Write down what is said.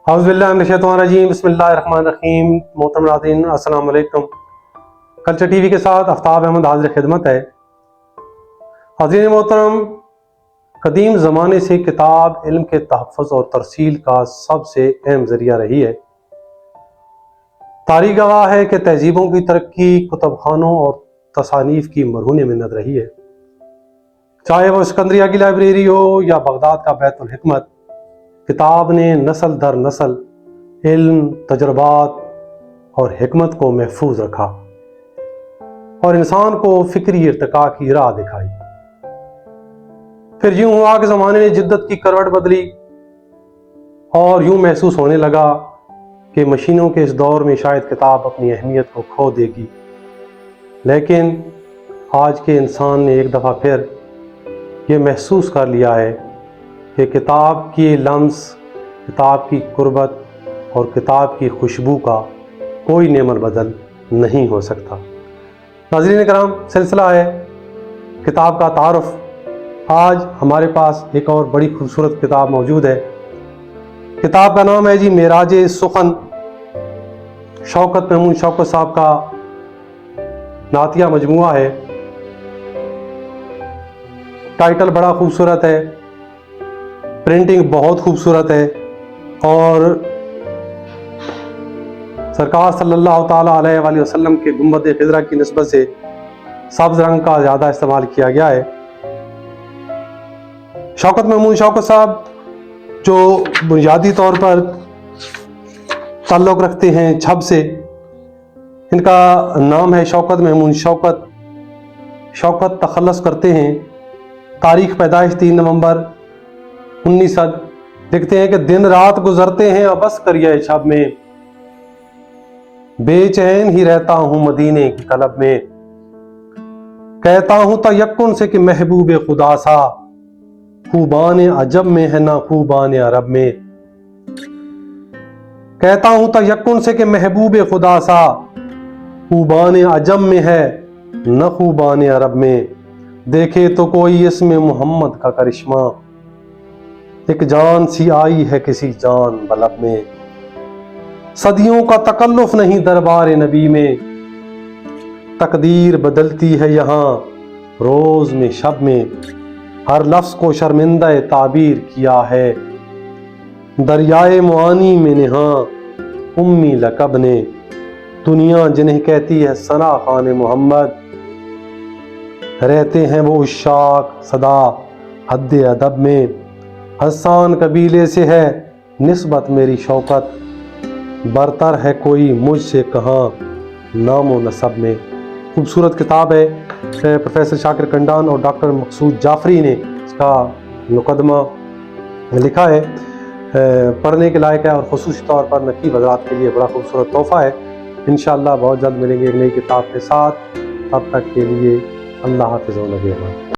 اعوذ باللہ من الشیطان الرجیم، بسم اللہ الرحمن الرحیم۔ محترم ناظرین السلام علیکم۔ کلچر ٹی وی کے ساتھ آفتاب احمد حاضر خدمت ہے۔ حاضرین محترم، قدیم زمانے سے کتاب علم کے تحفظ اور ترسیل کا سب سے اہم ذریعہ رہی ہے۔ تاریخ گواہ ہے کہ تہذیبوں کی ترقی کتب خانوں اور تصانیف کی مرہون منت رہی ہے، چاہے وہ اسکندریہ کی لائبریری ہو یا بغداد کا بیت الحکمت۔ کتاب نے نسل در نسل علم، تجربات اور حکمت کو محفوظ رکھا اور انسان کو فکری ارتقاء کی راہ دکھائی۔ پھر یوں ہوا کہ زمانے نے جدت کی کروٹ بدلی اور یوں محسوس ہونے لگا کہ مشینوں کے اس دور میں شاید کتاب اپنی اہمیت کو کھو دے گی، لیکن آج کے انسان نے ایک دفعہ پھر یہ محسوس کر لیا ہے کہ کتاب کی لمس، کتاب کی قربت اور کتاب کی خوشبو کا کوئی نعمت بدل نہیں ہو سکتا۔ ناظرین کرام، سلسلہ ہے کتاب کا تعارف۔ آج ہمارے پاس ایک اور بڑی خوبصورت کتاب موجود ہے۔ کتاب کا نام ہے جی معراج سخن، شوکت محمود شوکت صاحب کا نعتیہ مجموعہ ہے۔ ٹائٹل بڑا خوبصورت ہے، پرنٹنگ بہت خوبصورت ہے، اور سرکار صلی اللہ تعالیٰ علیہ وآلہ وسلم کے گنبد خضرا کی نسبت سے سبز رنگ کا زیادہ استعمال کیا گیا ہے۔ شوکت محمود شوکت صاحب جو بنیادی طور پر تعلق رکھتے ہیں چھب سے، ان کا نام ہے شوکت محمود شوکت۔ شوکت تخلص کرتے ہیں، تاریخ پیدائش 3 نومبر 1900۔ لکھتے ہیں کہ دن رات گزرتے ہیں ابس کریے شب میں، بے چین ہی رہتا ہوں مدینے کی طلب میں، کہتا ہوں تیقن سے کہ محبوب خدا سا، خوبان عجب میں ہے نہ خوبان عرب میں، کہتا ہوں تیقن سے کہ محبوب خدا سا، خوبان عجب میں ہے نہ خوبان عرب میں، دیکھے تو کوئی اس میں محمد کا کرشمہ، ایک جان سی آئی ہے کسی جان بلب میں، صدیوں کا تکلف نہیں دربار نبی میں، تقدیر بدلتی ہے یہاں روز میں شب میں، ہر لفظ کو شرمندہ تعبیر کیا ہے، دریائے معانی میں نہاں امی لقب نے، دنیا جنہیں کہتی ہے ثنا خوان محمد، رہتے ہیں وہ عشاق صدا حد ادب میں، حسان قبیلے سے ہے نسبت میری شوکت، برتر ہے کوئی مجھ سے کہاں نام و نسب میں۔ خوبصورت کتاب ہے، پروفیسر شاکر کنڈان اور ڈاکٹر مقصود جعفری نے اس کا مقدمہ لکھا ہے، پڑھنے کے لائق ہے اور خصوصی طور پر نقیب حضرات کے لیے بڑا خوبصورت تحفہ ہے۔ انشاءاللہ بہت جلد ملیں گے ایک نئی کتاب کے ساتھ، تب تک کے لیے اللہ حافظ و نگہبان۔